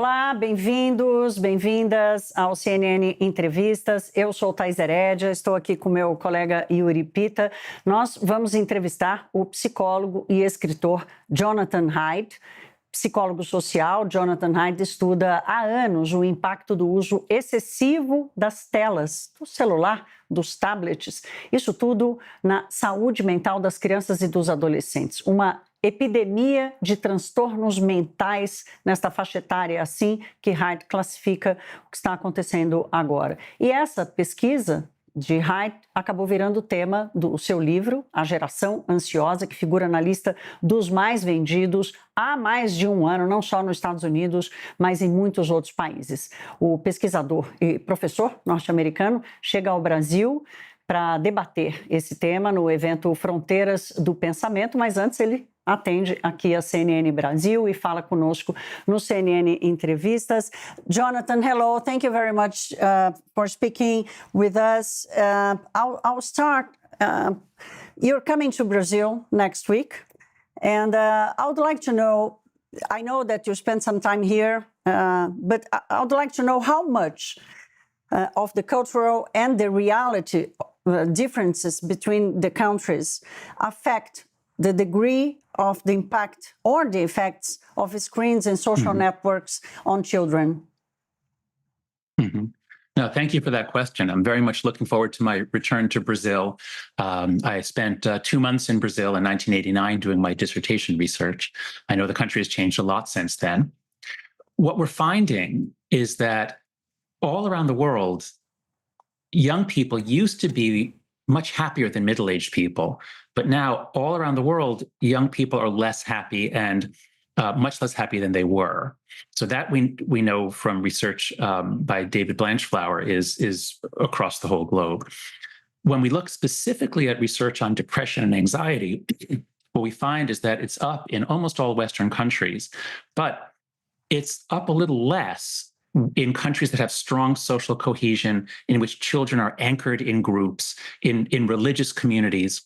Olá, bem-vindos, bem-vindas ao CNN Entrevistas. Eu sou Thais Herédia, estou aqui com meu colega Yuri Pita. Nós vamos entrevistar o psicólogo e escritor Jonathan Haidt. Psicólogo social, Jonathan Haidt estuda há anos o impacto do uso excessivo das telas, do celular, dos tablets, isso tudo na saúde mental das crianças e dos adolescentes. Uma epidemia de transtornos mentais nesta faixa etária, assim que Haidt classifica o que está acontecendo agora. E essa pesquisa de Haidt acabou virando tema do seu livro, A Geração Ansiosa, que figura na lista dos mais vendidos há mais de um ano, não só nos Estados Unidos, mas em muitos outros países. O pesquisador e professor norte-americano chega ao Brasil para debater esse tema no evento Fronteiras do Pensamento, mas antes ele atende aqui a CNN Brasil e fala conosco no CNN Entrevistas. Jonathan, hello. Thank you very much for speaking with us. I'll start. You're coming to Brazil next week, and I would like to know, I know that you spent some time here, but I would like to know how much of the cultural and the reality differences between the countries affect the degree of the impact or the effects of screens and social networks on children. No, thank you for that question. I'm very much looking forward to my return to Brazil. I spent 2 months in Brazil in 1989 doing my dissertation research. I know the country has changed a lot since then. What we're finding is that all around the world, young people used to be much happier than middle-aged people. But now, all around the world, young people are less happy and much less happy than they were. So that we know from research by David Blanchflower is across the whole globe. When we look specifically at research on depression and anxiety, what we find is that it's up in almost all Western countries, but it's up a little less in countries that have strong social cohesion, in which children are anchored in groups, in religious communities.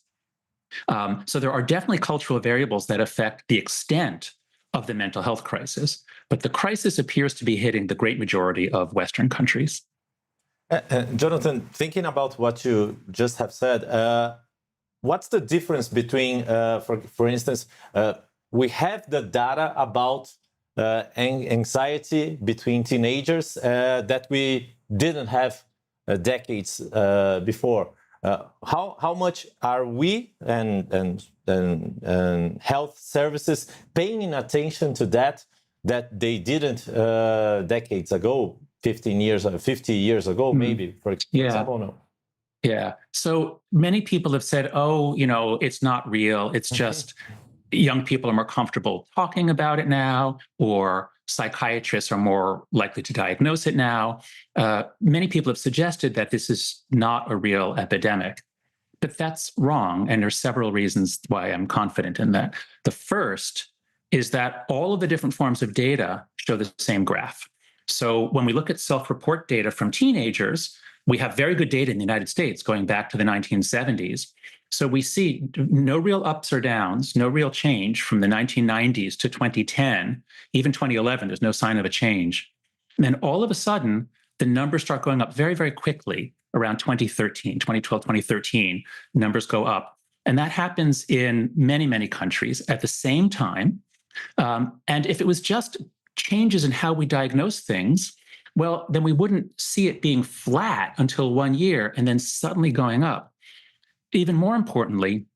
So there are definitely cultural variables that affect the extent of the mental health crisis, but the crisis appears to be hitting the great majority of Western countries. Jonathan, thinking about what you just have said, what's the difference between, for instance, we have the data about anxiety between teenagers that we didn't have decades before. How much are we and health services paying attention to that they didn't decades ago, 50 years ago, maybe, for example? No. Yeah. So many people have said, oh, it's not real. It's just young people are more comfortable talking about it now, or psychiatrists are more likely to diagnose it now. Many people have suggested that this is not a real epidemic, but that's wrong. And there's several reasons why I'm confident in that. The first is that all of the different forms of data show the same graph. So when we look at self-report data from teenagers, we have very good data in the United States going back to the 1970s. So we see no real ups or downs, no real change from the 1990s to 2010, even 2011, there's no sign of a change. And then all of a sudden, the numbers start going up very, very quickly around 2013, 2012, 2013, numbers go up. And that happens in many, many countries at the same time. And if it was just changes in how we diagnose things, well, then we wouldn't see it being flat until 1 year and then suddenly going up. Even more importantly,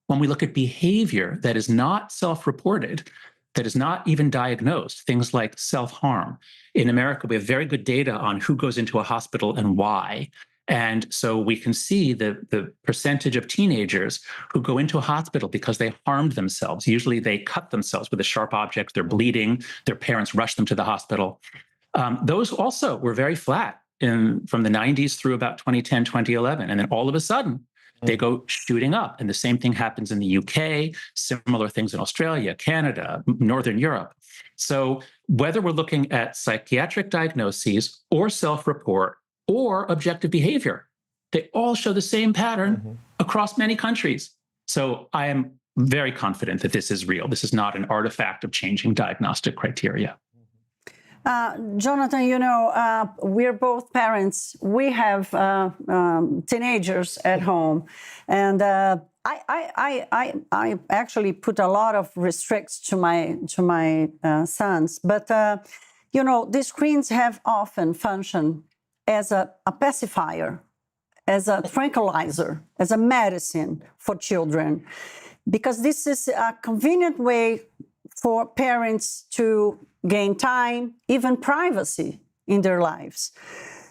when we look at behavior that is not self-reported, that is not even diagnosed, things like self-harm. In America, we have very good data on who goes into a hospital and why. And so we can see the percentage of teenagers who go into a hospital because they harmed themselves. Usually they cut themselves with a sharp object, they're bleeding, their parents rush them to the hospital. Those also were very flat from the 90s through about 2010, 2011. And then all of a sudden, they go shooting up. And the same thing happens in the UK, similar things in Australia, Canada, Northern Europe. So whether we're looking at psychiatric diagnoses or self-report or objective behavior, they all show the same pattern across many countries. So I am very confident that this is real. This is not an artifact of changing diagnostic criteria. Jonathan, we're both parents. We have teenagers at home, and I actually put a lot of restricts to my sons. But the screens have often functioned as a pacifier, as a tranquilizer, as a medicine for children, because this is a convenient way for parents to gain time, even privacy in their lives.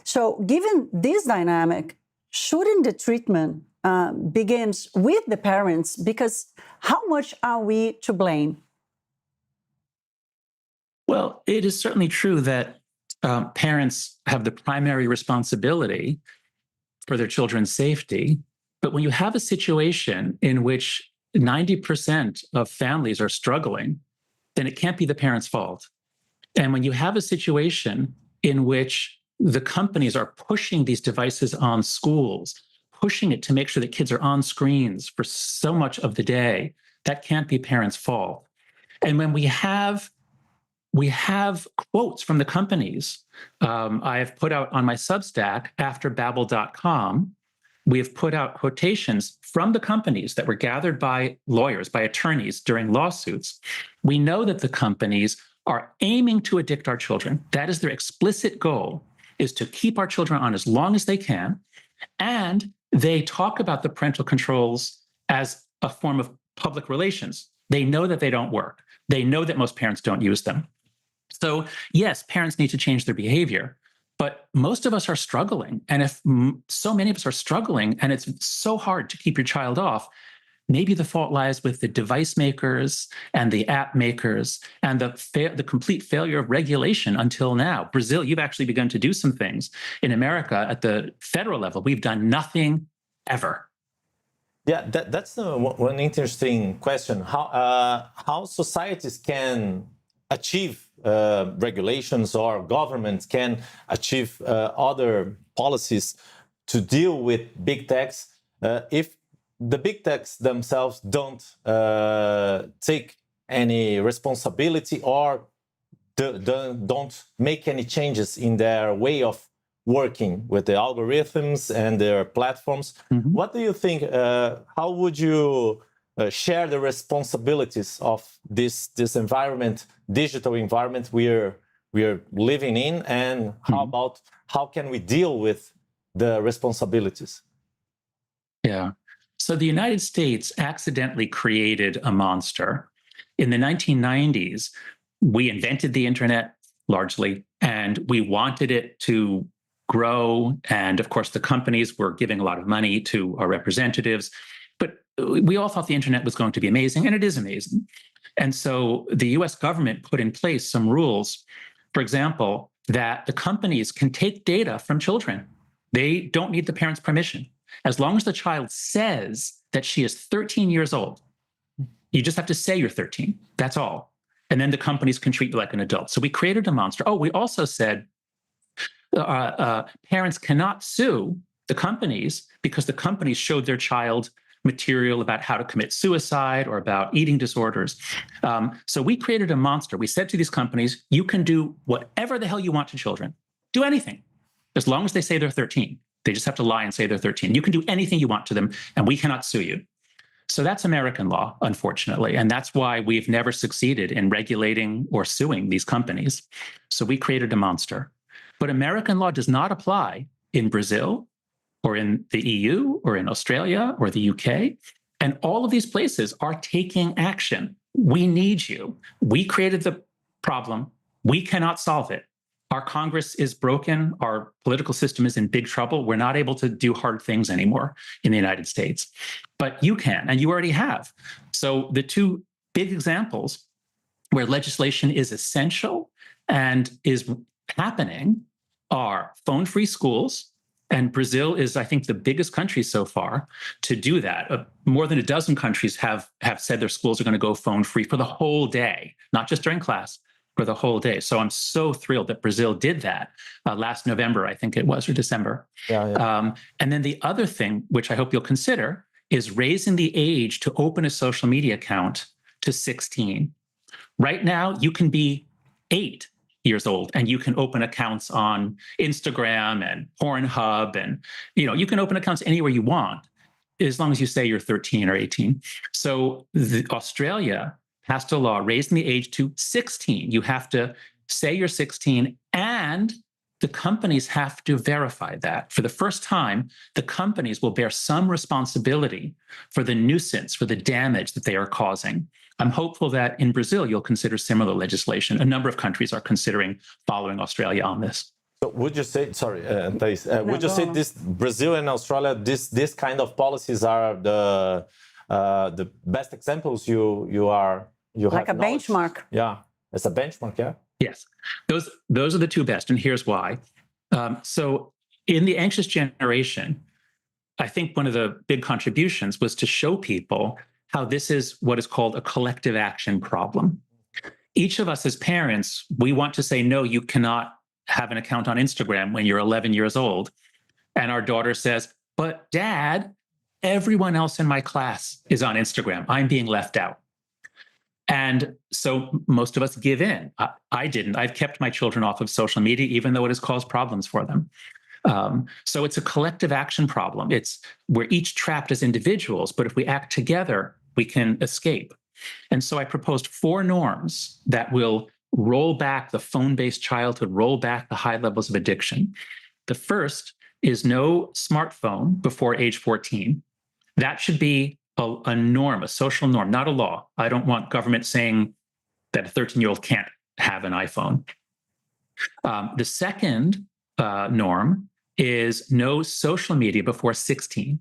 So given this dynamic, shouldn't the treatment begins with the parents? Because how much are we to blame? Well, it is certainly true that parents have the primary responsibility for their children's safety. But when you have a situation in which 90% of families are struggling, then it can't be the parents' fault. And when you have a situation in which the companies are pushing these devices on schools, pushing it to make sure that kids are on screens for so much of the day, that can't be parents' fault. And when we have quotes from the companies, I have put out on my Substack, afterbabble.com, we have put out quotations from the companies that were gathered by lawyers, by attorneys during lawsuits. We know that the companies are aiming to addict our children. That is their explicit goal, is to keep our children on as long as they can. And they talk about the parental controls as a form of public relations. They know that they don't work. They know that most parents don't use them. So yes, parents need to change their behavior, but most of us are struggling. And if so many of us are struggling and it's so hard to keep your child off, maybe the fault lies with the device makers and the app makers and the complete failure of regulation until now. Brazil, you've actually begun to do some things. In America, at the federal level, we've done nothing ever. Yeah, that's one interesting question. How societies can achieve regulations, or governments can achieve other policies to deal with big techs if the big techs themselves don't take any responsibility or don't make any changes in their way of working with the algorithms and their platforms. Mm-hmm. What do you think? How would you share the responsibilities of this environment, digital environment we're living in, and how can we deal with the responsibilities? Yeah. So the United States accidentally created a monster. In the 1990s, we invented the internet largely, and we wanted it to grow. And of course, the companies were giving a lot of money to our representatives. But we all thought the internet was going to be amazing, and it is amazing. And so the US government put in place some rules, for example, that the companies can take data from children. They don't need the parents' permission. As long as the child says that she is 13 years old, you just have to say you're 13. That's all. And then the companies can treat you like an adult. So we created a monster. Oh, we also said parents cannot sue the companies because the companies showed their child material about how to commit suicide or about eating disorders. So we created a monster. We said to these companies, you can do whatever the hell you want to children. Do anything, as long as they say they're 13. They just have to lie and say they're 13. You can do anything you want to them, and we cannot sue you. So that's American law, unfortunately. And that's why we've never succeeded in regulating or suing these companies. So we created a monster. But American law does not apply in Brazil or in the EU or in Australia or the UK. And all of these places are taking action. We need you. We created the problem. We cannot solve it. Our Congress is broken. Our political system is in big trouble. We're not able to do hard things anymore in the United States. But you can, and you already have. So the two big examples where legislation is essential and is happening are phone-free schools. And Brazil is, I think, the biggest country so far to do that. More than a dozen countries have said their schools are going to go phone-free for the whole day, not just during class, for the whole day. So I'm so thrilled that Brazil did that last November, I think it was, or December. Yeah. And then the other thing, which I hope you'll consider, is raising the age to open a social media account to 16. Right now, you can be 8. years old, and you can open accounts on Instagram and Pornhub, and you can open accounts anywhere you want, as long as you say you're 13 or 18. So Australia passed a law raising the age to 16. You have to say you're 16, and the companies have to verify that. For the first time, the companies will bear some responsibility for the nuisance, for the damage that they are causing. I'm hopeful that in Brazil, you'll consider similar legislation. A number of countries are considering following Australia on this. So would you say, sorry, Thais, would you say this Brazil and Australia, this kind of policies are the best examples you have? Like a benchmark. Yeah, it's a benchmark, yeah. Yes, those are the two best, and here's why. So in the anxious generation, I think one of the big contributions was to show people how this is what is called a collective action problem. Each of us as parents, we want to say, no, you cannot have an account on Instagram when you're 11 years old. And our daughter says, but Dad, everyone else in my class is on Instagram. I'm being left out. And so most of us give in. I didn't. I've kept my children off of social media, even though it has caused problems for them. So it's a collective action problem. We're each trapped as individuals, but if we act together, we can escape. And so I proposed 4 norms that will roll back the phone-based childhood, roll back the high levels of addiction. The first is no smartphone before age 14. That should be a norm, a social norm, not a law. I don't want government saying that a 13-year-old can't have an iPhone. The second norm is no social media before 16.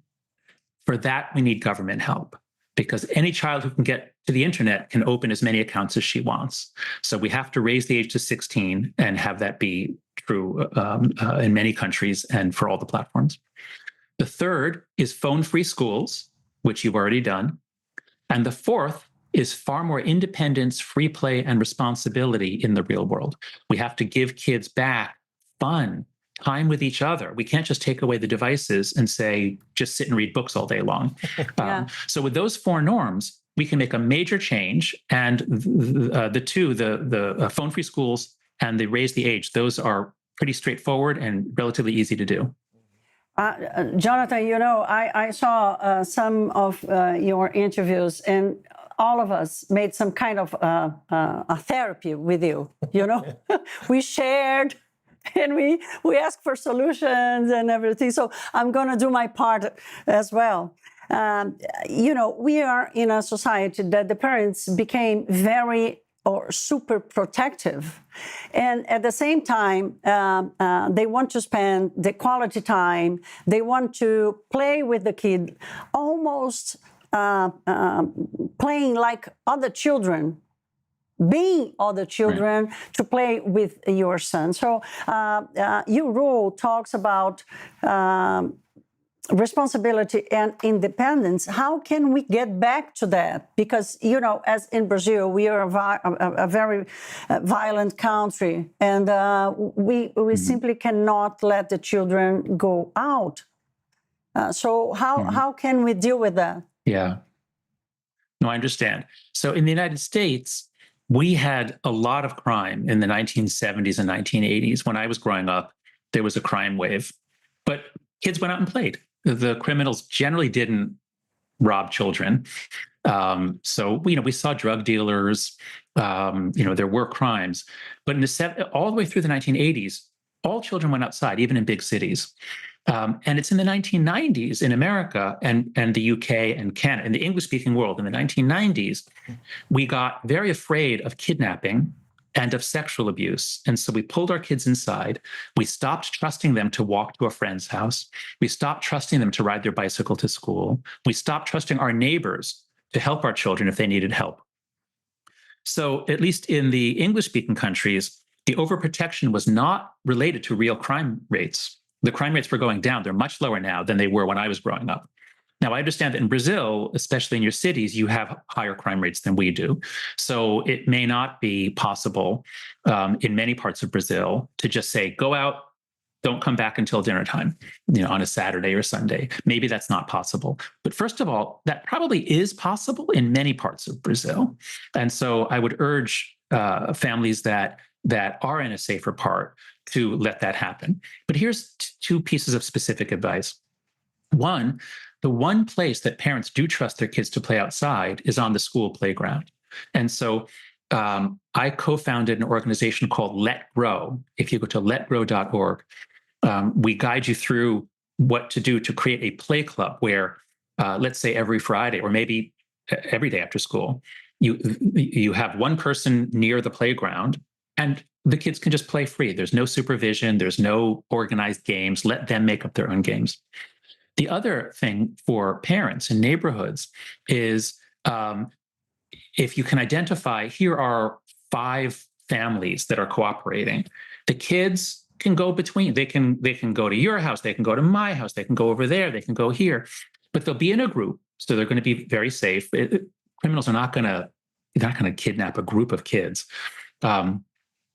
For that, we need government help, because any child who can get to the internet can open as many accounts as she wants. So we have to raise the age to 16 and have that be true in many countries and for all the platforms. The third is phone-free schools, which you've already done. And the fourth is far more independence, free play, and responsibility in the real world. We have to give kids back fun, time with each other. We can't just take away the devices and say, just sit and read books all day long. Yeah. So with those 4 norms, we can make a major change. And the phone-free schools and the raise the age, those are pretty straightforward and relatively easy to do. Jonathan, I saw some of your interviews, and all of us made some kind of a therapy with you. We shared, and we asked for solutions and everything. So I'm going to do my part as well. We are in a society that the parents became very or super protective. And at the same time, they want to spend the quality time. They want to play with the kid, almost playing like other children, being other children, right, to play with your son. So your rule talks about responsibility and independence. How can we get back to that? Because, as in Brazil, we are a very violent country, and we simply cannot let the children go out. So how can we deal with that? Yeah. No, I understand. So in the United States, we had a lot of crime in the 1970s and 1980s. When I was growing up, there was a crime wave, but kids went out and played. The criminals generally didn't rob children. So, we saw drug dealers, there were crimes, but all the way through the 1980s, all children went outside, even in big cities. And it's in the 1990s in America and the UK and Canada, in the English-speaking world, in the 1990s, we got very afraid of kidnapping and of sexual abuse. And so we pulled our kids inside. We stopped trusting them to walk to a friend's house. We stopped trusting them to ride their bicycle to school. We stopped trusting our neighbors to help our children if they needed help. So at least in the English-speaking countries, the overprotection was not related to real crime rates. The crime rates were going down. They're much lower now than they were when I was growing up. Now, I understand that in Brazil, especially in your cities, you have higher crime rates than we do. So it may not be possible in many parts of Brazil to just say, go out, don't come back until dinner time, on a Saturday or Sunday. Maybe that's not possible. But first of all, that probably is possible in many parts of Brazil. And so I would urge families that that are in a safer part to let that happen. But here's two pieces of specific advice. One, the one place that parents do trust their kids to play outside is on the school playground. And so I co-founded an organization called Let Grow. If you go to letgrow.org, we guide you through what to do to create a play club where, let's say every Friday or maybe every day after school, you have one person near the playground and the kids can just play free. There's no supervision. There's no organized games. Let them make up their own games. The other thing for parents in neighborhoods is if you can identify, here are 5 families that are cooperating, the kids can go between. They can go to your house, they can go to my house, they can go over there, they can go here, but they'll be in a group, so they're going to be very safe. Criminals are not going to kidnap a group of kids.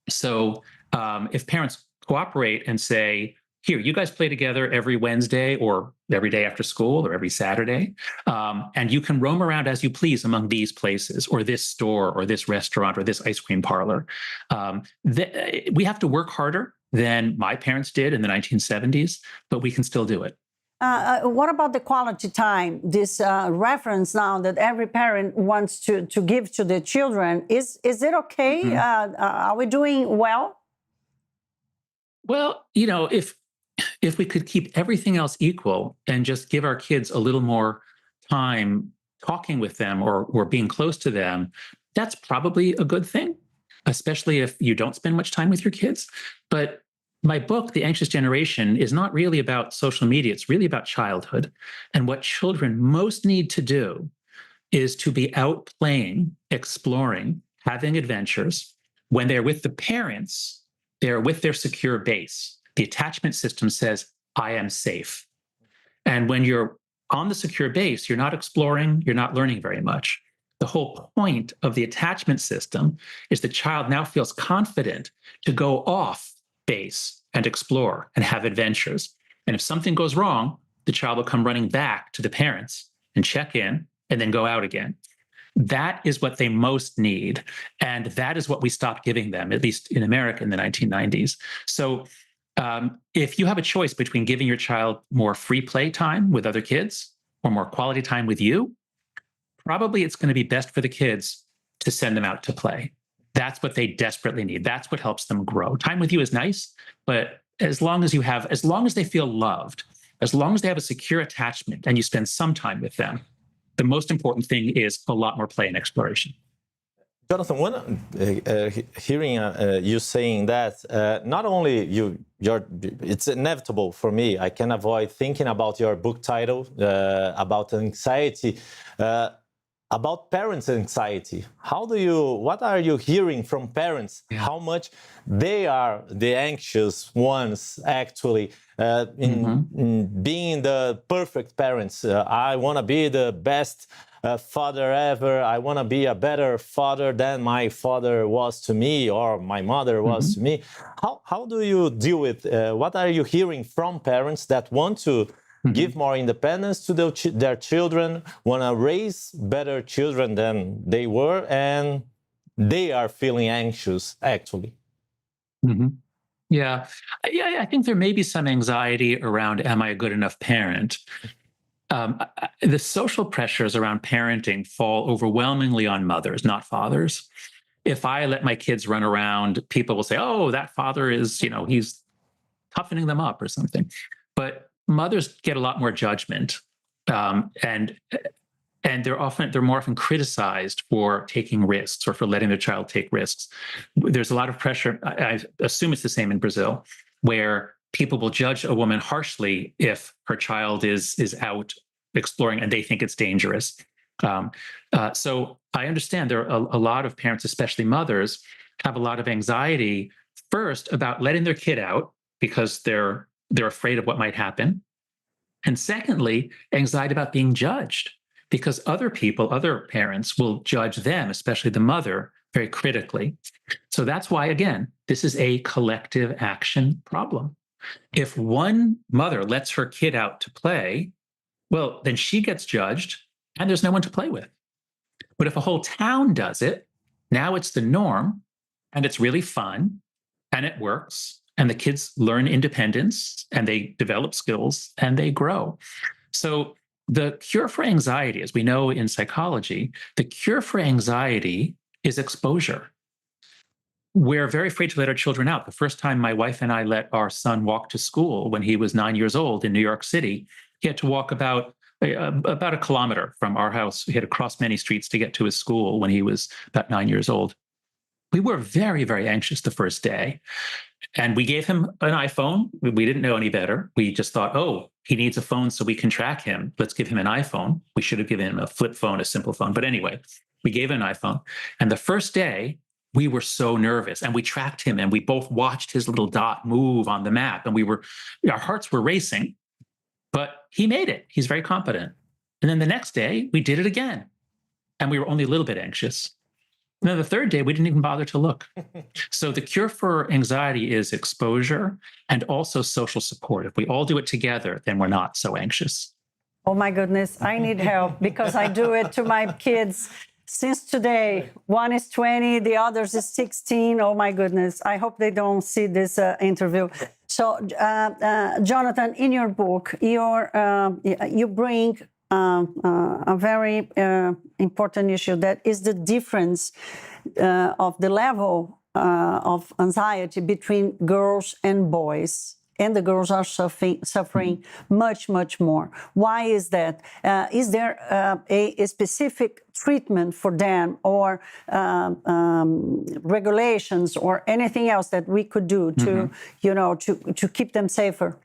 So if parents cooperate and say, here, you guys play together every Wednesday or every day after school or every Saturday, and you can roam around as you please among these places or this store or this restaurant or this ice cream parlor. We have to work harder than my parents did in the 1970s, but we can still do it. What about the quality time? This reference now that every parent wants to give to their children, is it okay? Mm-hmm. Are we doing well? Well, if we could keep everything else equal and just give our kids a little more time talking with them or being close to them, that's probably a good thing, especially if you don't spend much time with your kids. But my book, The Anxious Generation, is not really about social media. It's really about childhood. And what children most need to do is to be out playing, exploring, having adventures. When they're with the parents, they're with their secure base. The attachment system says, I am safe. And when you're on the secure base, you're not exploring, you're not learning very much. The whole point of the attachment system is the child now feels confident to go off base and explore and have adventures. And if something goes wrong, the child will come running back to the parents and check in and then go out again. That is what they most need. And that is what we stopped giving them, at least in America in the 1990s. So if you have a choice between giving your child more free play time with other kids or more quality time with you, probably it's going to be best for the kids to send them out to play. That's what they desperately need. That's what helps them grow. Time with you is nice, but as long as they feel loved, as long as they have a secure attachment and you spend some time with them, the most important thing is a lot more play and exploration. Jonathan, hearing you saying that, not only it's inevitable for me. I can avoid thinking about your book title, about anxiety, about parents' anxiety. What are you hearing from parents? Yeah. How much they are the anxious ones, actually, in being the perfect parents. I want to be the best father ever. I want to be a better father than my father was to me or my mother was to me. How do you deal with, what are you hearing from parents that want to give more independence to their children, want to raise better children than they were, and they are feeling anxious, actually? Yeah, I think there may be some anxiety around, am I a good enough parent? The social pressures around parenting fall overwhelmingly on mothers, not fathers. If I let my kids run around, people will say, oh, that father is, he's toughening them up or something. But mothers get a lot more judgment, and they're more often criticized for taking risks or for letting their child take risks. There's a lot of pressure. I assume it's the same in Brazil, where people will judge a woman harshly if her child is out exploring and they think it's dangerous. So I understand there are a lot of parents, especially mothers, have a lot of anxiety first about letting their kid out because they're afraid of what might happen. And secondly, anxiety about being judged because other parents will judge them, especially the mother, very critically. So that's why, again, this is a collective action problem. If one mother lets her kid out to play, well, then she gets judged and there's no one to play with. But if a whole town does it, now it's the norm and it's really fun and it works. And the kids learn independence and they develop skills and they grow. So the cure for anxiety, as we know in psychology, the cure for anxiety is exposure. We're very afraid to let our children out. The first time my wife and I let our son walk to school when he was 9 years old in New York City, he had to walk about a kilometer from our house. He had to cross many streets to get to his school when he was about 9 years old. We were very, very anxious the first day. And we gave him an iPhone. We didn't know any better. We just thought, oh, he needs a phone so we can track him. Let's give him an iPhone. We should have given him a flip phone, a simple phone. But anyway, we gave him an iPhone. And the first day, we were so nervous and we tracked him and we both watched his little dot move on the map. And our hearts were racing, but he made it. He's very competent. And then the next day, we did it again. And we were only a little bit anxious. And then the third day, we didn't even bother to look. So the cure for anxiety is exposure and also social support. If we all do it together, then we're not so anxious. Oh my goodness, I need help because I do it to my kids since today. One is 20, the others is 16. Oh my goodness, I hope they don't see this interview. So Jonathan, in your book, you bring a very important issue, that is the difference of the level of anxiety between girls and boys. And the girls are suffering much, much more. Why is that? Is there a specific treatment for them, or regulations, or anything else that we could do to, to keep them safer?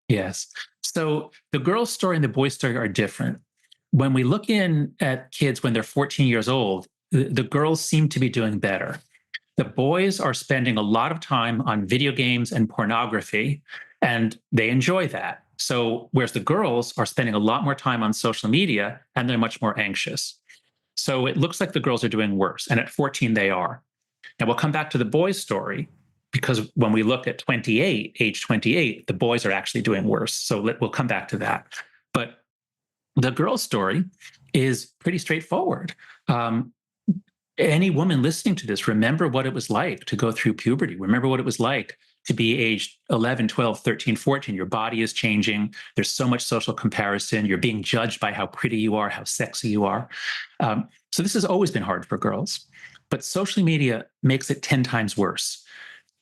Yes. So the girl's story and the boy's story are different. When we look at kids when they're 14 years old, the girls seem to be doing better. The boys are spending a lot of time on video games and pornography, and they enjoy that. So whereas the girls are spending a lot more time on social media, and they're much more anxious. So it looks like the girls are doing worse. And at 14, they are. And we'll come back to the boy's story, because when we look at age 28, the boys are actually doing worse. So we'll come back to that. But the girl's story is pretty straightforward. Any woman listening to this, remember what it was like to go through puberty. Remember what it was like to be aged 11, 12, 13, 14. Your body is changing. There's so much social comparison. You're being judged by how pretty you are, how sexy you are. So this has always been hard for girls. But social media makes it 10 times worse.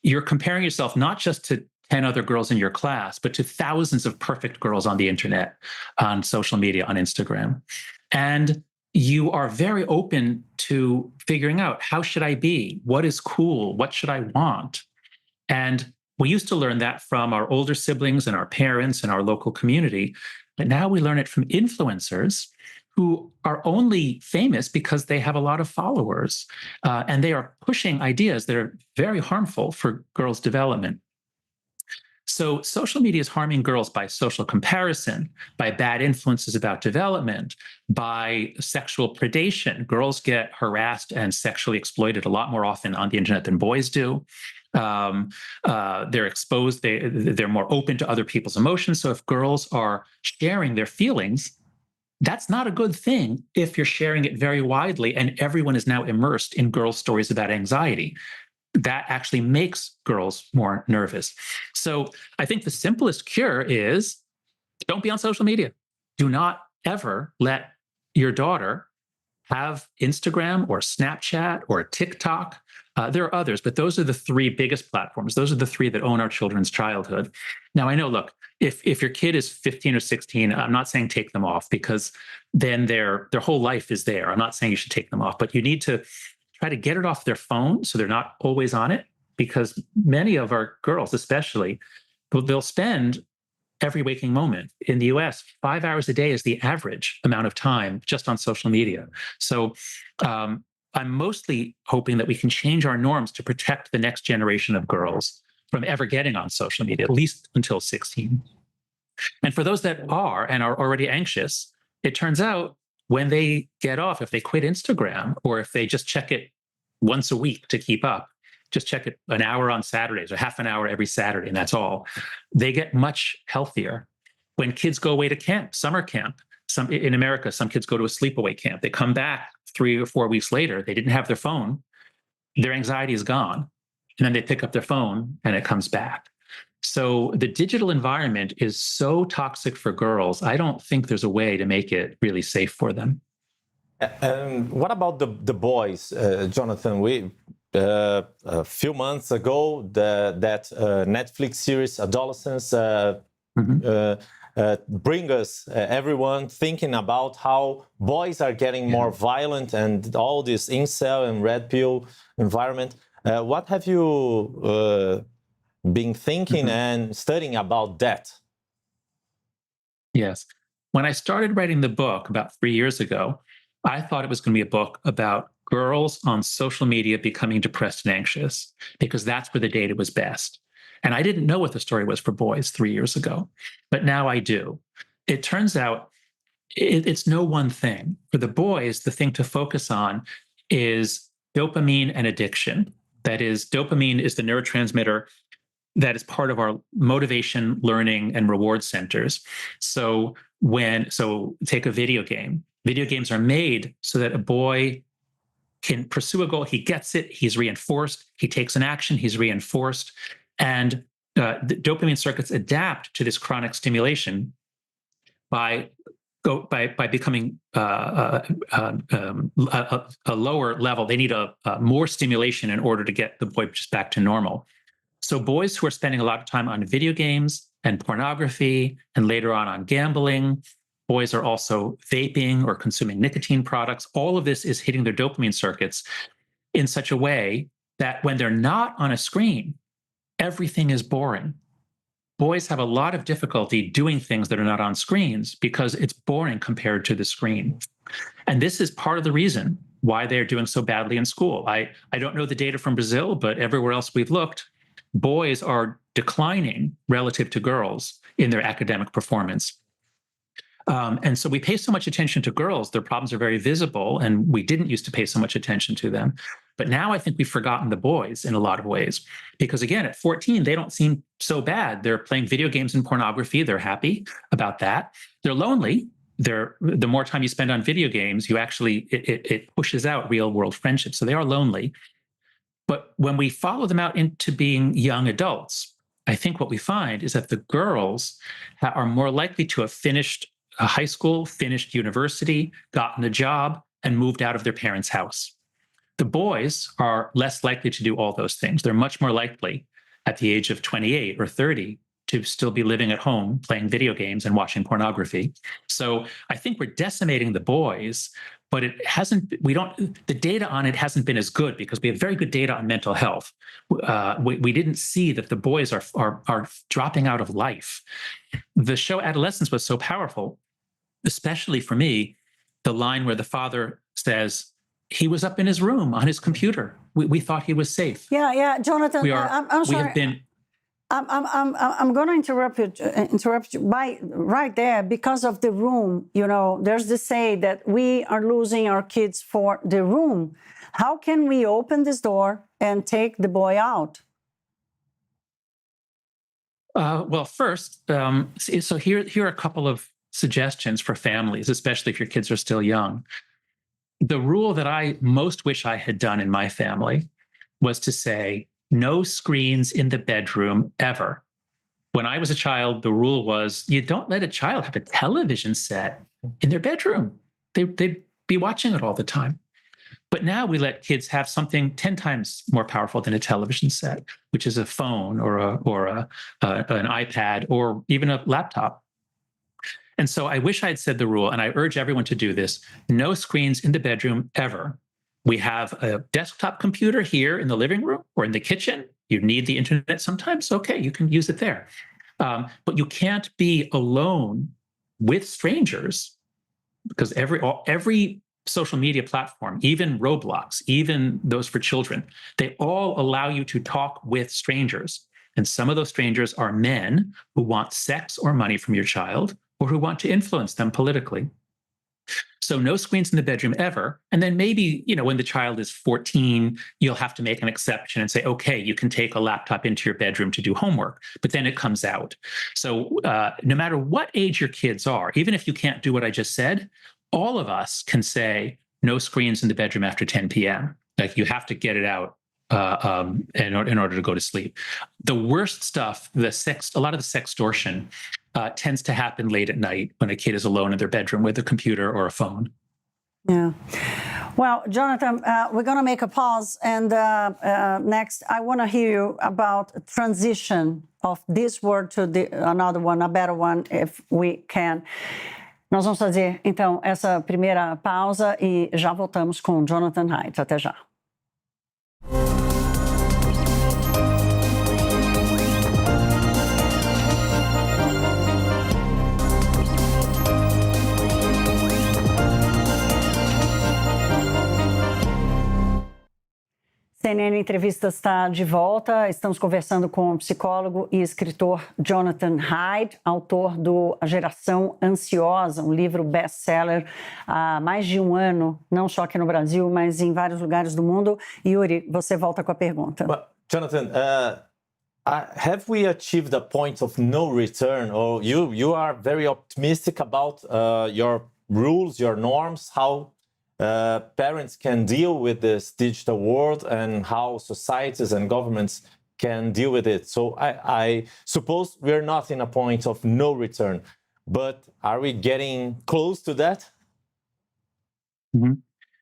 You're comparing yourself not just to 10 other girls in your class, but to thousands of perfect girls on the internet, on social media, on Instagram. And you are very open to figuring out, how should I be? What is cool? What should I want? And we used to learn that from our older siblings and our parents and our local community. But now we learn it from influencers who are only famous because they have a lot of followers. And they are pushing ideas that are very harmful for girls' development. So social media is harming girls by social comparison, by bad influences about development, by sexual predation. Girls get harassed and sexually exploited a lot more often on the internet than boys do. They're exposed, they're more open to other people's emotions. So if girls are sharing their feelings, that's not a good thing if you're sharing it very widely and everyone is now immersed in girls' stories about anxiety. That actually makes girls more nervous. So I think the simplest cure is don't be on social media. Do not ever let your daughter have Instagram or Snapchat or TikTok. There are others, but those are the three biggest platforms. Those are the three that own our children's childhood. Now, I know, look, if your kid is 15 or 16, I'm not saying take them off, because then their whole life is there. I'm not saying you should take them off, but you need to try to get it off their phone so they're not always on it, because many of our girls, especially, they'll spend every waking moment. In the US, 5 hours a day is the average amount of time just on social media. So I'm mostly hoping that we can change our norms to protect the next generation of girls from ever getting on social media, at least until 16. And for those that are and are already anxious, it turns out when they get off, if they quit Instagram, or if they just check it once a week to keep up, just check it an hour on Saturdays or half an hour every Saturday, and that's all, they get much healthier. When kids go away to camp, summer camp, in America, some kids go to a sleepaway camp. They come back 3 or 4 weeks later, they didn't have their phone, their anxiety is gone. and then they pick up their phone and it comes back. So the digital environment is so toxic for girls. I don't think there's a way to make it really safe for them. And what about the boys, Jonathan? A few months ago, that Netflix series Adolescence bring us everyone thinking about how boys are getting more violent and all this incel and red pill environment. What have you been thinking and studying about that? Yes. When I started writing the book about 3 years ago, I thought it was going to be a book about girls on social media becoming depressed and anxious, because that's where the data was best. And I didn't know what the story was for boys 3 years ago, but now I do. It turns out it's no one thing. For the boys, the thing to focus on is dopamine and addiction. That is, dopamine is the neurotransmitter that is part of our motivation, learning, and reward centers. So take a video game. Video games are made so that a boy can pursue a goal. He gets it. He's reinforced. He takes an action. He's reinforced. And the dopamine circuits adapt to this chronic stimulation by becoming a lower level. They need a more stimulation in order to get the boy just back to normal. So boys who are spending a lot of time on video games and pornography, and later on gambling, boys are also vaping or consuming nicotine products. All of this is hitting their dopamine circuits in such a way that when they're not on a screen, everything is boring. Boys have a lot of difficulty doing things that are not on screens because it's boring compared to the screen. And this is part of the reason why they're doing so badly in school. I don't know the data from Brazil, but everywhere else we've looked, boys are declining relative to girls in their academic performance. And so we pay so much attention to girls, their problems are very visible, and we didn't used to pay so much attention to them. But now I think we've forgotten the boys in a lot of ways, because again, at 14, they don't seem so bad. They're playing video games and pornography. They're happy about that. They're lonely. The more time you spend on video games, it pushes out real world friendships. So they are lonely. But when we follow them out into being young adults, I think what we find is that the girls are more likely to have finished high school, finished university, gotten a job, and moved out of their parents' house. The boys are less likely to do all those things. They're much more likely at the age of 28 or 30 to still be living at home, playing video games and watching pornography. So I think we're decimating the boys, but the data on it hasn't been as good because we have very good data on mental health. We didn't see that the boys are dropping out of life. The show Adolescence was so powerful, especially for me, the line where the father says, he was up in his room on his computer. We thought he was safe. Yeah, Jonathan. I'm sorry. We have been. I'm going to interrupt you by right there because of the room. You know, there's the say that we are losing our kids for the room. How can we open this door and take the boy out? Well, first, so here are a couple of suggestions for families, especially if your kids are still young. The rule that I most wish I had done in my family was to say, no screens in the bedroom ever. When I was a child, the rule was you don't let a child have a television set in their bedroom. They'd be watching it all the time. But now we let kids have something 10 times more powerful than a television set, which is a phone or an iPad or even a laptop. And so I wish I had said the rule, and I urge everyone to do this, no screens in the bedroom ever. We have a desktop computer here in the living room or in the kitchen. You need the internet sometimes. Okay, you can use it there. But you can't be alone with strangers because every social media platform, even Roblox, even those for children, they all allow you to talk with strangers. And some of those strangers are men who want sex or money from your child or who want to influence them politically. So no screens in the bedroom ever. And then maybe, when the child is 14, you'll have to make an exception and say, okay, you can take a laptop into your bedroom to do homework, but then it comes out. So no matter what age your kids are, even if you can't do what I just said, all of us can say no screens in the bedroom after 10 p.m. Like you have to get it out in order to go to sleep. The worst stuff, a lot of the sextortion tends to happen late at night when a kid is alone in their bedroom with a computer or a phone. Yeah. Well, Jonathan, we're going to make a pause, and next I want to hear you about transition of this word to another one, a better one, if we can. Nós vamos fazer, então, essa primeira pausa e já voltamos com Jonathan Haidt. Até já. CNN Entrevistas está de volta. Estamos conversando com o psicólogo e escritor Jonathan Haidt, autor do A Geração Ansiosa, um livro best-seller há mais de um ano, não só aqui no Brasil, mas em vários lugares do mundo. Yuri, você volta com a pergunta. But, Jonathan, have we achieved the point of no return? Or you are very optimistic about your rules, your norms, how parents can deal with this digital world and how societies and governments can deal with it. So I suppose we're not in a point of no return, but are we getting close to that? Mm-hmm.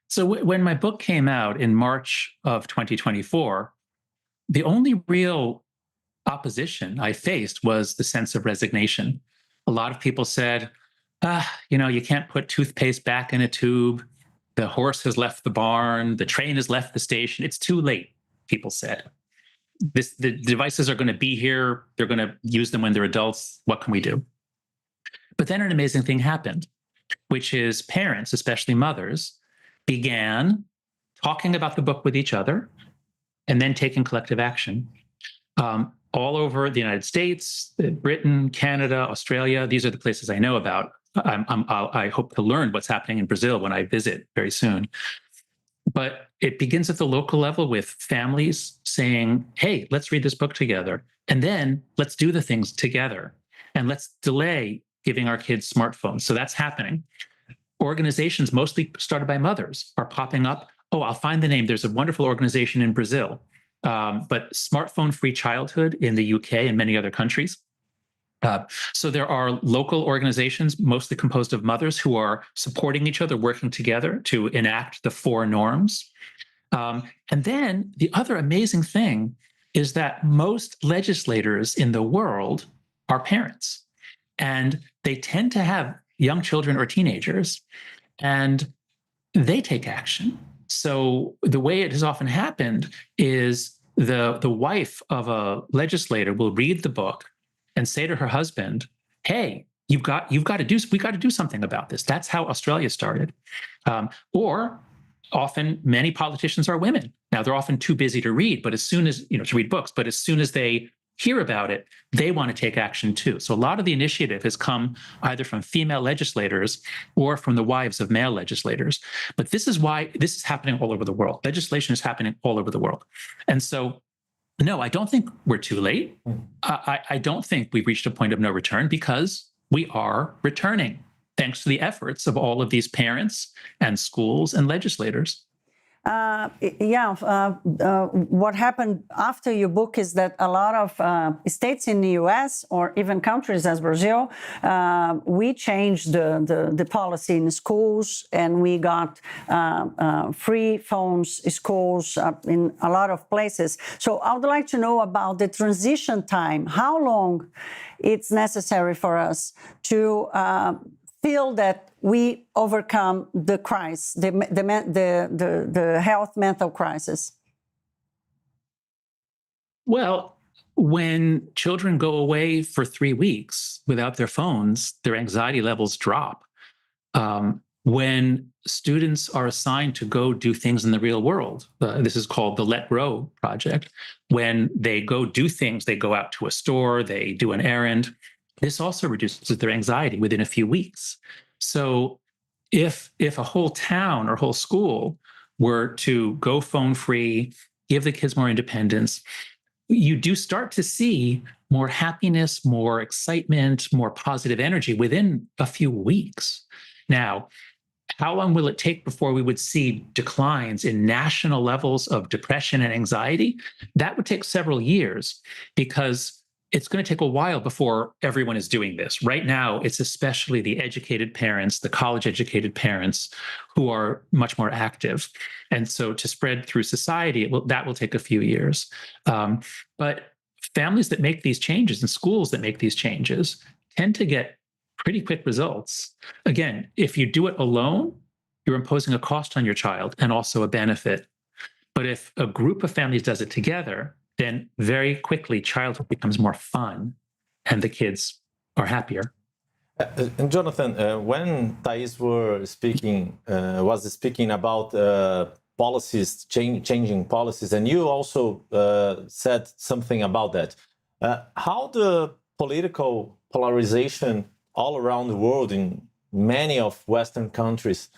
So when my book came out in March of 2024, the only real opposition I faced was the sense of resignation. A lot of people said, you can't put toothpaste back in a tube. The horse has left the barn. The train has left the station. It's too late, people said. The devices are going to be here. They're going to use them when they're adults. What can we do? But then an amazing thing happened, which is parents, especially mothers, began talking about the book with each other and then taking collective action. All over the United States, Britain, Canada, Australia, these are the places I know about. I hope to learn what's happening in Brazil when I visit very soon. But it begins at the local level with families saying, hey, let's read this book together. And then let's do the things together. And let's delay giving our kids smartphones. So that's happening. Organizations, mostly started by mothers, are popping up. Oh, I'll find the name. There's a wonderful organization in Brazil. But smartphone-free childhood in the UK and many other countries. So there are local organizations, mostly composed of mothers, who are supporting each other, working together to enact the 4 norms. And then the other amazing thing is that most legislators in the world are parents. And they tend to have young children or teenagers, and they take action. So the way it has often happened is the wife of a legislator will read the book and say to her husband, hey, we got to do something about this. That's how Australia started. Or often many politicians are women. Now they're often too busy to read, but as soon as, to read books, but as soon as they hear about it, they want to take action too. So a lot of the initiative has come either from female legislators or from the wives of male legislators. But this is why this is happening all over the world. Legislation is happening all over the world. And so, no, I don't think we're too late. I don't think we've reached a point of no return, because we are returning, thanks to the efforts of all of these parents and schools and legislators. What happened after your book is that a lot of states in the US, or even countries as Brazil, we changed the policy in schools, and we got free phones in schools in a lot of places. So I would like to know about the transition time, how long it's necessary for us to feel that we overcome the crisis, the health mental crisis? Well, when children go away for 3 weeks without their phones, their anxiety levels drop. When students are assigned to go do things in the real world, this is called the Let Grow project. When they go do things, they go out to a store, they do an errand. This also reduces their anxiety within a few weeks. So if a whole town or whole school were to go phone free, give the kids more independence, you do start to see more happiness, more excitement, more positive energy within a few weeks. Now, how long will it take before we would see declines in national levels of depression and anxiety? That would take several years, because it's going to take a while before everyone is doing this. Right now, it's especially the educated parents, the college-educated parents, who are much more active. And so to spread through society, that will take a few years. But families that make these changes and schools that make these changes tend to get pretty quick results. Again, if you do it alone, you're imposing a cost on your child and also a benefit. But if a group of families does it together, then very quickly childhood becomes more fun and the kids are happier. And Jonathan, when Thais was speaking about policies, changing policies, and you also said something about that. How the political polarization all around the world in many of Western countries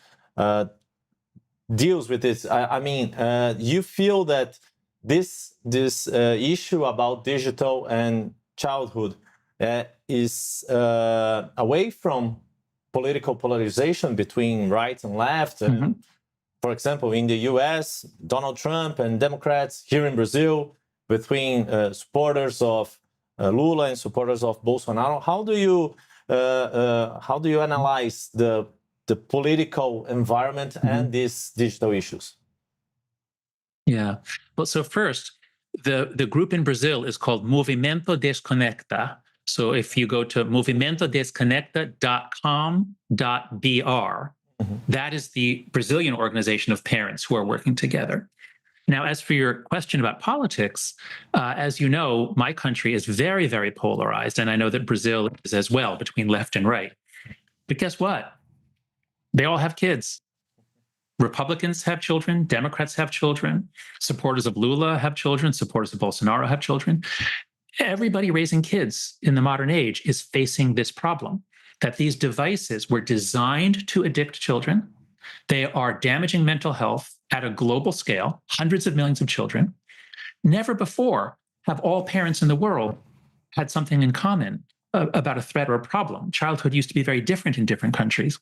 deals with this? I mean, you feel that this issue about digital and childhood is away from political polarization between right and left. Mm-hmm. For example, in the US, Donald Trump and Democrats. Here in Brazil, between supporters of Lula and supporters of Bolsonaro. How do you analyze the political environment and these digital issues? Yeah. Well, so first, the group in Brazil is called Movimento Desconecta. So if you go to movimentodesconecta.com.br, that is the Brazilian organization of parents who are working together. Now, as for your question about politics, as you know, my country is very, very polarized. And I know that Brazil is as well, between left and right. But guess what? They all have kids. Republicans have children, Democrats have children, supporters of Lula have children, supporters of Bolsonaro have children. Everybody raising kids in the modern age is facing this problem, that these devices were designed to addict children. They are damaging mental health at a global scale, hundreds of millions of children. Never before have all parents in the world had something in common about a threat or a problem. Childhood used to be very different in different countries.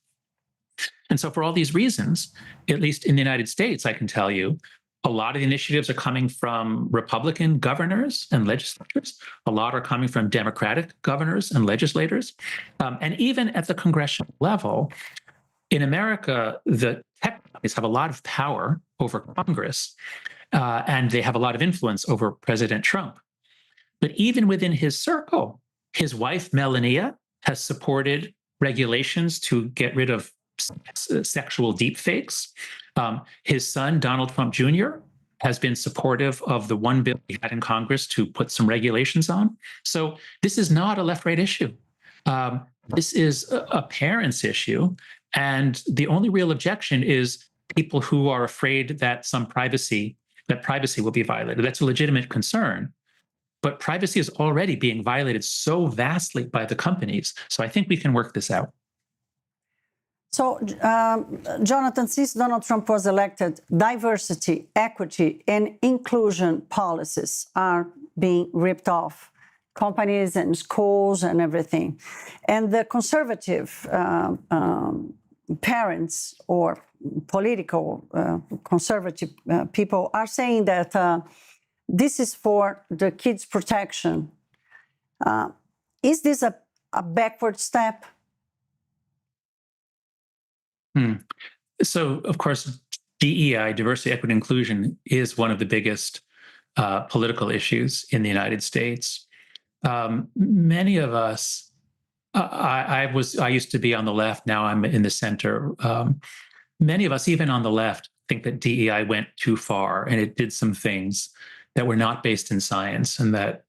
And so for all these reasons, at least in the United States, I can tell you, a lot of the initiatives are coming from Republican governors and legislators. A lot are coming from Democratic governors and legislators. And even at the congressional level, in America, the tech companies have a lot of power over Congress, and they have a lot of influence over President Trump. But even within his circle, his wife, Melania, has supported regulations to get rid of sexual deepfakes. His son, Donald Trump Jr., has been supportive of the one bill he had in Congress to put some regulations on. So this is not a left-right issue. This is a parent's issue. And the only real objection is people who are afraid that privacy will be violated. That's a legitimate concern. But privacy is already being violated so vastly by the companies. So I think we can work this out. So, Jonathan, since Donald Trump was elected, diversity, equity, and inclusion policies are being ripped off, companies and schools and everything. And the conservative parents or political conservative people are saying that this is for the kids' protection. Is this a backward step? So, of course, DEI, diversity, equity, inclusion, is one of the biggest political issues in the United States. Many of us, I used to be on the left, now I'm in the center. Many of us, even on the left, think that DEI went too far and it did some things that were not based in science and that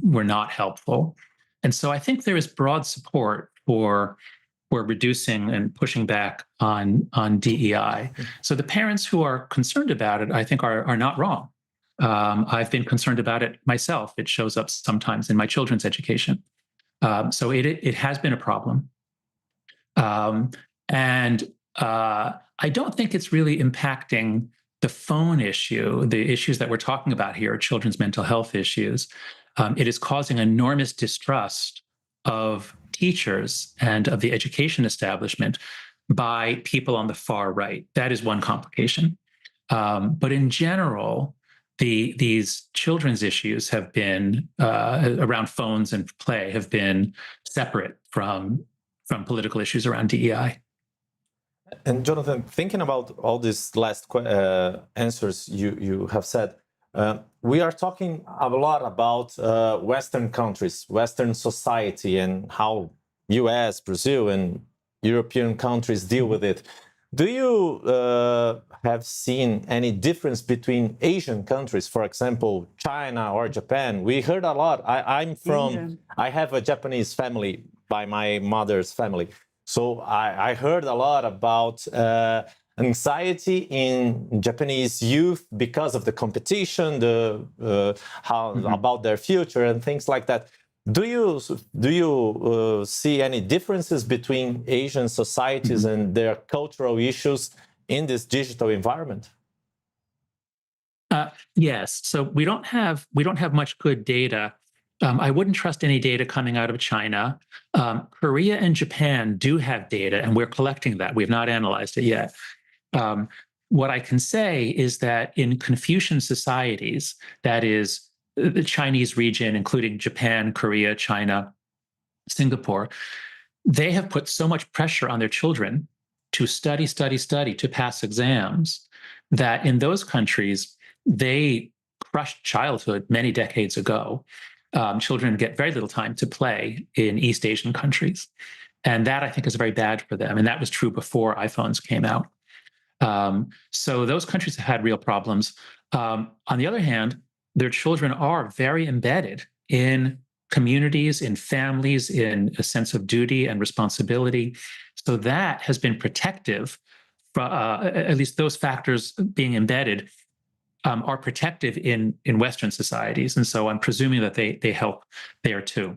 were not helpful. And so I think there is broad support for reducing and pushing back on DEI. So the parents who are concerned about it, I think, are not wrong. I've been concerned about it myself. It shows up sometimes in my children's education. So it has been a problem. And I don't think it's really impacting the phone issue. The issues that we're talking about here are children's mental health issues. It is causing enormous distrust of teachers and of the education establishment by people on the far right. That is one complication. But in general, these children's issues have been around phones and play have been separate from political issues around DEI. And Jonathan, thinking about all these last answers you have said, we are talking a lot about Western countries, Western society, and how US, Brazil, and European countries deal with it. Do you have seen any difference between Asian countries, for example, China or Japan? We heard a lot. I have a Japanese family by my mother's family. So I heard a lot about anxiety in Japanese youth because of the competition, about their future and things like that. Do you see any differences between Asian societies and their cultural issues in this digital environment? Yes. So we don't have much good data. I wouldn't trust any data coming out of China. Korea and Japan do have data, and we're collecting that. We have not analyzed it yet. What I can say is that in Confucian societies, that is the Chinese region, including Japan, Korea, China, Singapore, they have put so much pressure on their children to study, to pass exams, that in those countries, they crushed childhood many decades ago. Children get very little time to play in East Asian countries. And that, I think, is very bad for them. And that was true before iPhones came out. So those countries have had real problems. On the other hand, their children are very embedded in communities, in families, in a sense of duty and responsibility. So that has been protective, at least those factors being embedded are protective in Western societies. And so I'm presuming that they help there too.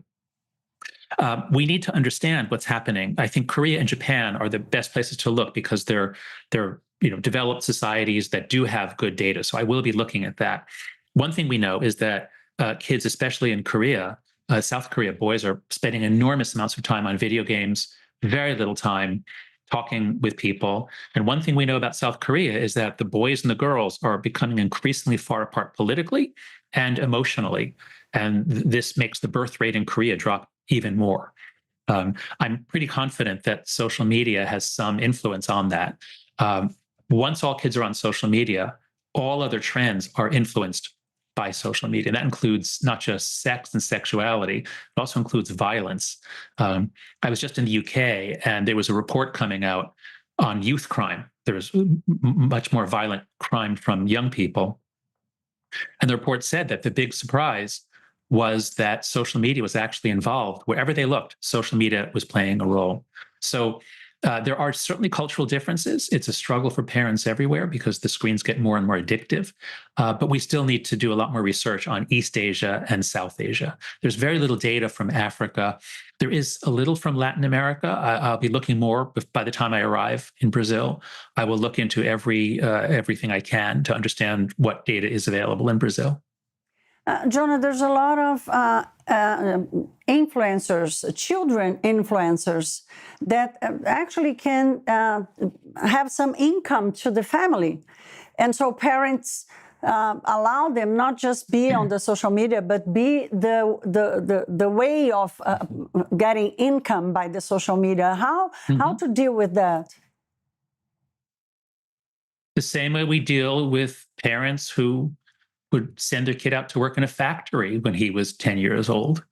We need to understand what's happening. I think Korea and Japan are the best places to look because they're developed societies that do have good data. So I will be looking at that. One thing we know is that kids, especially in Korea, South Korea, boys are spending enormous amounts of time on video games, very little time talking with people. And one thing we know about South Korea is that the boys and the girls are becoming increasingly far apart politically and emotionally. And this makes the birth rate in Korea drop even more. I'm pretty confident that social media has some influence on that. Once all kids are on social media, all other trends are influenced by social media. That includes not just sex and sexuality, it also includes violence. I was just in the UK, and there was a report coming out on youth crime. There was much more violent crime from young people. And the report said that the big surprise was that social media was actually involved. Wherever they looked, social media was playing a role. So there are certainly cultural differences. It's a struggle for parents everywhere because the screens get more and more addictive. But we still need to do a lot more research on East Asia and South Asia. There's very little data from Africa. There is a little from Latin America. I'll be looking more by the time I arrive in Brazil. I will look into everything I can to understand what data is available in Brazil. Jonah, there's a lot of influencers, children influencers, that actually can have some income to the family. And so parents allow them not just be on the social media, but be the way of getting income by the social media. How to deal with that? The same way we deal with parents who would send their kid out to work in a factory when he was 10 years old.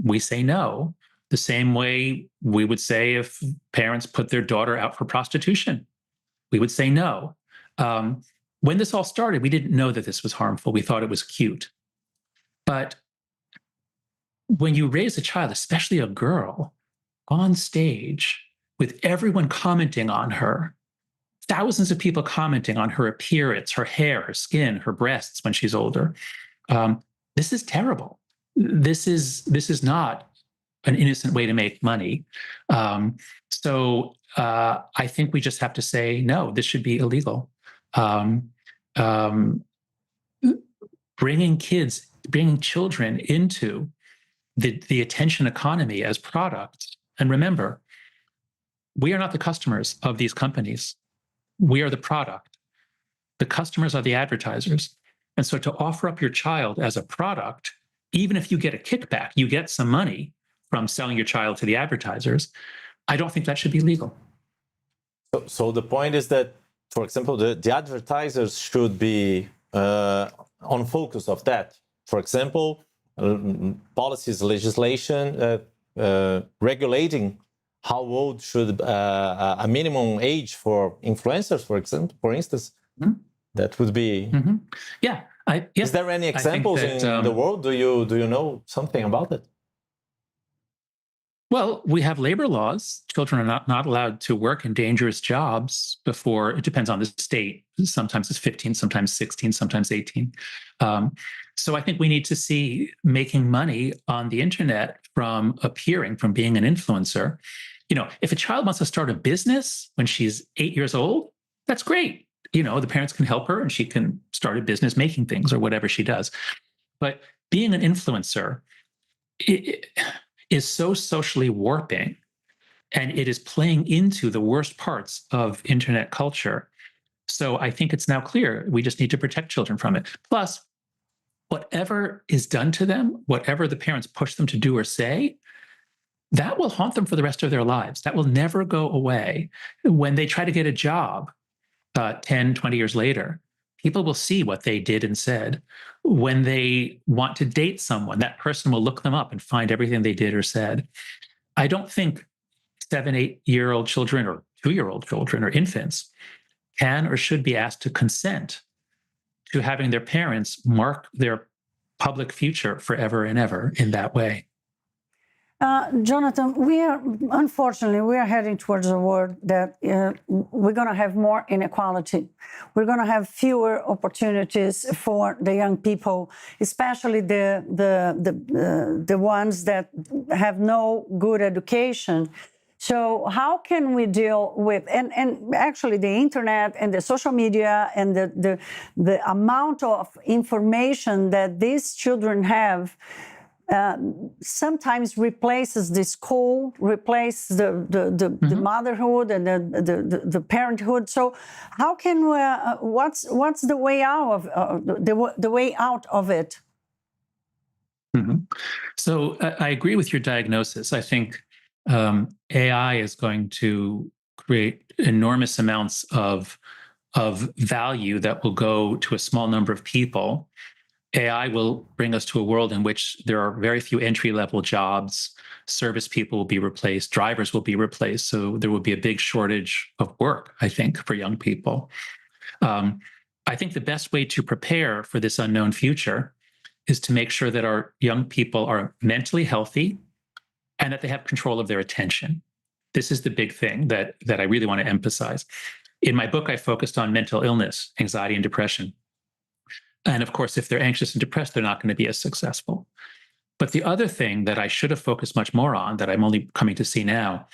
We say no. The same way we would say if parents put their daughter out for prostitution, we would say no. When this all started, we didn't know that this was harmful. We thought it was cute. But when you raise a child, especially a girl, on stage with everyone commenting on her, thousands of people commenting on her appearance, her hair, her skin, her breasts when she's older. This is terrible. This is not an innocent way to make money. So I think we just have to say, no, this should be illegal. Bringing children into the attention economy as products. And remember, we are not the customers of these companies. We are the product. The customers are the advertisers. And so to offer up your child as a product, even if you get a kickback, you get some money from selling your child to the advertisers, I don't think that should be legal. So the point is that, for example, the advertisers should be on focus of that. For example, policies, legislation regulating how old should a minimum age for influencers, for instance, that would be. Yeah. Is there any examples in the world? Do you know something about it? Well, we have labor laws. Children are not allowed to work in dangerous jobs before, it depends on the state. Sometimes it's 15, sometimes 16, sometimes 18. So I think we need to see making money on the internet from appearing, from being an influencer. You know, if a child wants to start a business when she's 8 years old, that's great. You know, the parents can help her and she can start a business making things or whatever she does. But being an influencer is so socially warping, and it is playing into the worst parts of internet culture. So I think it's now clear we just need to protect children from it. Plus, whatever is done to them, whatever the parents push them to do or say, that will haunt them for the rest of their lives. That will never go away. When they try to get a job 10, 20 years later, people will see what they did and said. When they want to date someone, that person will look them up and find everything they did or said. I don't think 7, 8-year-old children or 2-year-old children or infants can or should be asked to consent to having their parents mark their public future forever and ever in that way. Jonathan, unfortunately, we are heading towards a world that we're going to have more inequality. We're going to have fewer opportunities for the young people, especially the ones that have no good education. So how can we deal with, and actually the internet and the social media and the amount of information that these children have sometimes replaces the school, replaces the motherhood and the parenthood. So how can we, what's the way out of the way out of it? So I agree with your diagnosis. I think AI is going to create enormous amounts of value that will go to a small number of people. AI will bring us to a world in which there are very few entry-level jobs. Service people will be replaced. Drivers will be replaced. So there will be a big shortage of work, I think, for young people. I think the best way to prepare for this unknown future is to make sure that our young people are mentally healthy and that they have control of their attention. This is the big thing that I really want to emphasize. In my book, I focused on mental illness, anxiety and depression. And of course, if they're anxious and depressed, they're not going to be as successful. But the other thing that I should have focused much more on, that I'm only coming to see now,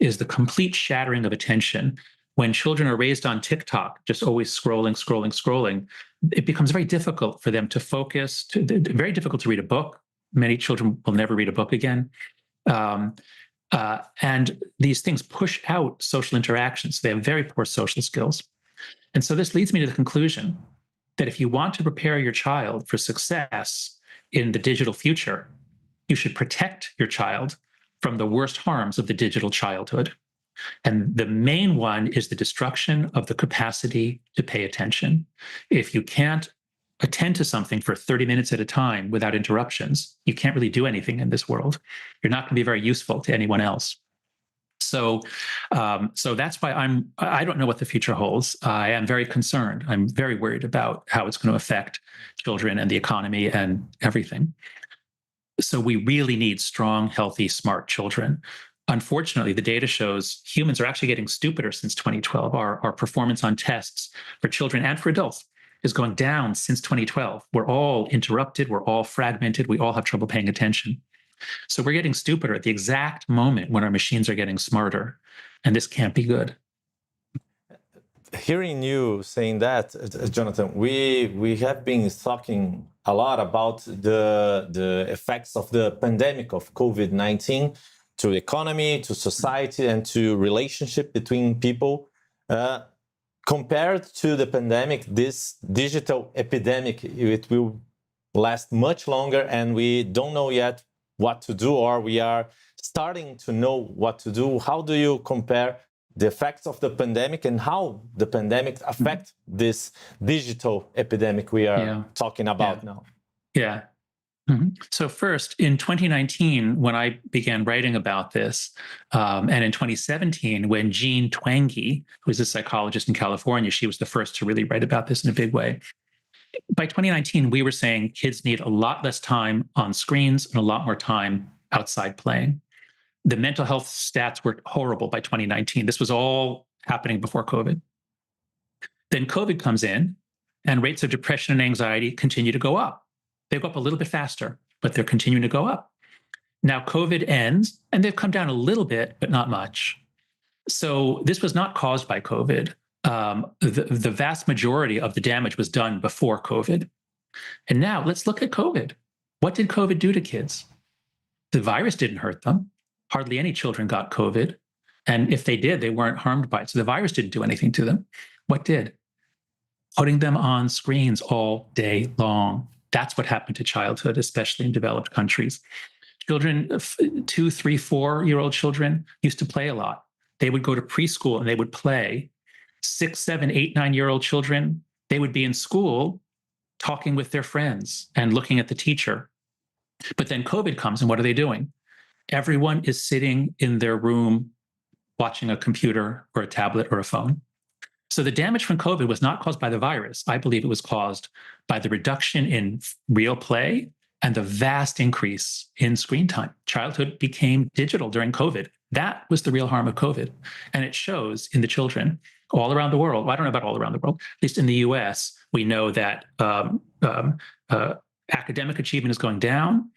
is the complete shattering of attention. When children are raised on TikTok, just always scrolling, it becomes very difficult for them to focus, very difficult to read a book. Many children will never read a book again. And these things push out social interactions. They have very poor social skills. And so this leads me to the conclusion that if you want to prepare your child for success in the digital future, you should protect your child from the worst harms of the digital childhood. And the main one is the destruction of the capacity to pay attention. If you can't attend to something for 30 minutes at a time without interruptions, you can't really do anything in this world. You're not going to be very useful to anyone else. So that's why I don't know what the future holds. I am very concerned. I'm very worried about how it's going to affect children and the economy and everything. So we really need strong, healthy, smart children. Unfortunately, the data shows humans are actually getting stupider since 2012. Our performance on tests for children and for adults is going down since 2012. We're all interrupted. We're all fragmented. We all have trouble paying attention. So we're getting stupider at the exact moment when our machines are getting smarter, and this can't be good. Hearing you saying that, Jonathan, we have been talking a lot about the effects of the pandemic of COVID-19 to economy, to society, and to relationship between people. Compared to the pandemic, this digital epidemic, it will last much longer, and we don't know yet what to do, or we are starting to know what to do. How do you compare the effects of the pandemic and how the pandemic affect this digital epidemic we are talking about now? Yeah. So first, in 2019, when I began writing about this, and in 2017, when Jean Twenge, who is a psychologist in California, she was the first to really write about this in a big way. By 2019, we were saying kids need a lot less time on screens and a lot more time outside playing. The mental health stats were horrible by 2019. This was all happening before COVID. Then COVID comes in, and rates of depression and anxiety continue to go up. They go up a little bit faster, but they're continuing to go up. Now COVID ends, and they've come down a little bit, but not much. So this was not caused by COVID. The vast majority of the damage was done before COVID. And now let's look at COVID. What did COVID do to kids? The virus didn't hurt them. Hardly any children got COVID. And if they did, they weren't harmed by it. So the virus didn't do anything to them. What did? Putting them on screens all day long. That's what happened to childhood, especially in developed countries. Children, 2, 3, 4-year-old children used to play a lot. They would go to preschool and they would play. 6, 7, 8, 9-year-old children, they would be in school talking with their friends and looking at the teacher. But then COVID comes, and what are they doing? Everyone is sitting in their room watching a computer or a tablet or a phone. So the damage from COVID was not caused by the virus. I believe it was caused by the reduction in real play and the vast increase in screen time. Childhood became digital during COVID. That was the real harm of COVID. And it shows in the children all around the world. Well, I don't know about all around the world. At least in the US, we know that academic achievement is going down.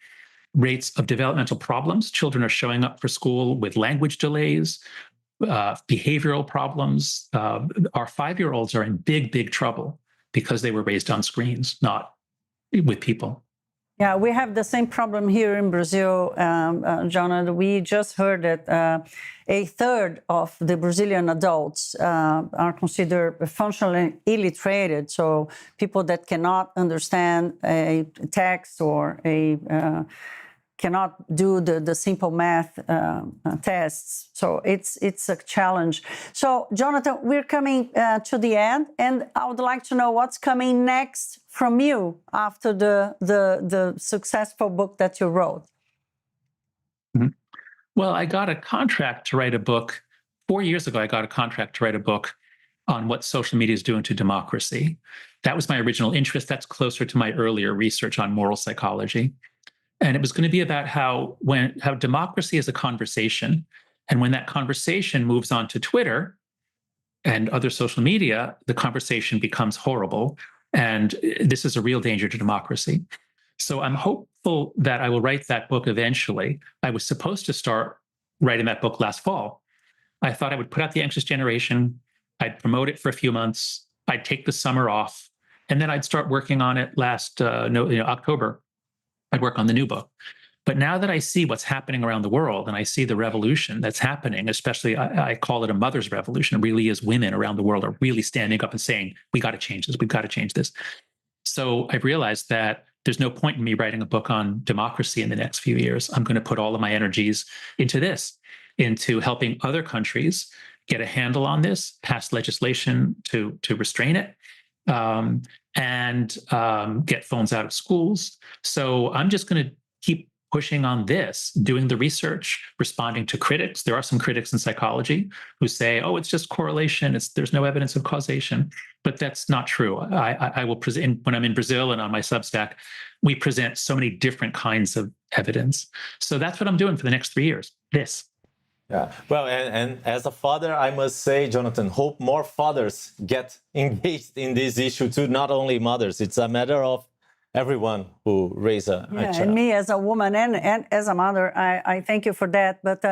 Rates of developmental problems. Children are showing up for school with language delays, behavioral problems. Our 5-year-olds are in big, big trouble because they were raised on screens, not with people. Yeah, we have the same problem here in Brazil, Jonathan. We just heard that a third of the Brazilian adults are considered functionally illiterate, so people that cannot understand a text or cannot do the simple math tests. So it's a challenge. So, Jonathan, we're coming to the end, and I would like to know what's coming next from you after the successful book that you wrote. Mm-hmm. Well, I got a contract to write a book. 4 years ago, I got a contract to write a book on what social media is doing to democracy. That was my original interest. That's closer to my earlier research on moral psychology. And it was going to be about how democracy is a conversation. And when that conversation moves on to Twitter and other social media, the conversation becomes horrible. And this is a real danger to democracy. So I'm hopeful that I will write that book eventually. I was supposed to start writing that book last fall. I thought I would put out The Anxious Generation. I'd promote it for a few months. I'd take the summer off. And then I'd start working on it October. I'd work on the new book. But now that I see what's happening around the world and I see the revolution that's happening, especially I call it a mother's revolution, it really is women around the world are really standing up and saying, we got to change this, we've got to change this. So I've realized that there's no point in me writing a book on democracy in the next few years. I'm going to put all of my energies into this, into helping other countries get a handle on this, pass legislation to restrain it, and get phones out of schools. So I'm just going to keep pushing on this, doing the research, responding to critics. There are some critics in psychology who say, oh, it's just correlation. There's no evidence of causation. But that's not true. I will present, when I'm in Brazil and on my Substack, we present so many different kinds of evidence. So that's what I'm doing for the next 3 years, this. Yeah, well, and as a father, I must say, Jonathan, hope more fathers get engaged in this issue too, not only mothers. It's a matter of everyone who raise a child. And me as a woman and as a mother, I thank you for that. But,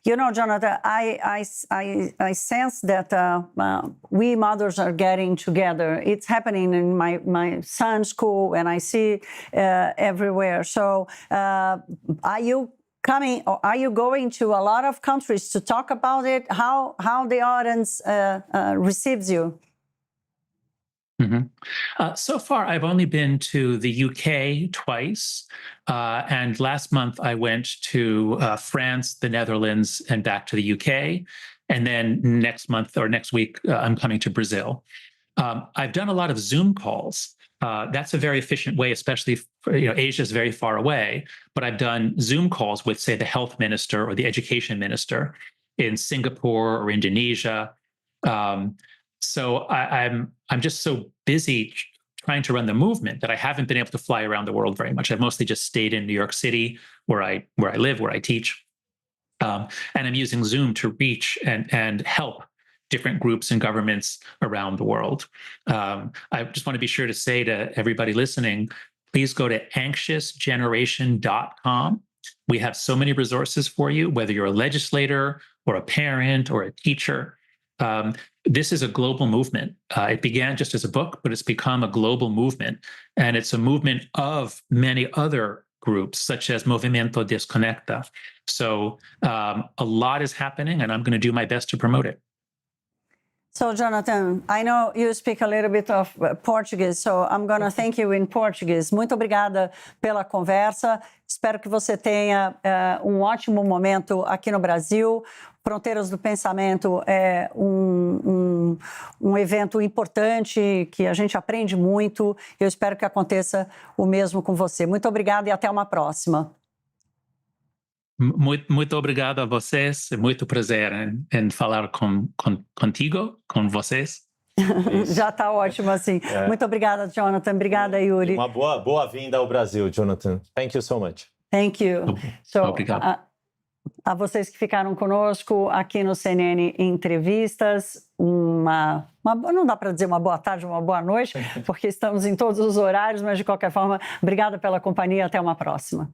Jonathan, I sense that we mothers are getting together. It's happening in my son's school, and I see everywhere. So are you coming, are you going to a lot of countries to talk about it? How the audience receives you? So far, I've only been to the UK twice. And last month, I went to France, the Netherlands, and back to the UK. And then next month or next week, I'm coming to Brazil. I've done a lot of Zoom calls. That's a very efficient way, especially Asia is very far away. But I've done Zoom calls with, say, the health minister or the education minister in Singapore or Indonesia. So I'm just so busy trying to run the movement that I haven't been able to fly around the world very much. I've mostly just stayed in New York City, where I live, where I teach, and I'm using Zoom to reach and help different groups and governments around the world. I just want to be sure to say to everybody listening, please go to anxiousgeneration.com. We have so many resources for you, whether you're a legislator or a parent or a teacher. This is a global movement. It began just as a book, but it's become a global movement. And it's a movement of many other groups, such as Movimento Desconecta. So a lot is happening, and I'm going to do my best to promote it. So, Jonathan, I know you speak a little bit of Portuguese, so I'm going to thank you in Portuguese. Muito obrigada pela conversa. Espero que você tenha ótimo momento aqui no Brasil. Fronteiras do Pensamento é um evento importante que a gente aprende muito. Eu espero que aconteça o mesmo com você. Muito obrigada e até uma próxima. Muito obrigado a vocês. É muito prazer em falar contigo, com vocês. Já está ótimo assim. Muito obrigada, Jonathan. Obrigada, Yuri. Uma boa-vinda ao Brasil, Jonathan. Thank you so much. Thank you. Obrigado. A vocês que ficaram conosco aqui no CNN Entrevistas, não dá para dizer uma boa tarde, uma boa noite, porque estamos em todos os horários, mas de qualquer forma, obrigada pela companhia. Até uma próxima.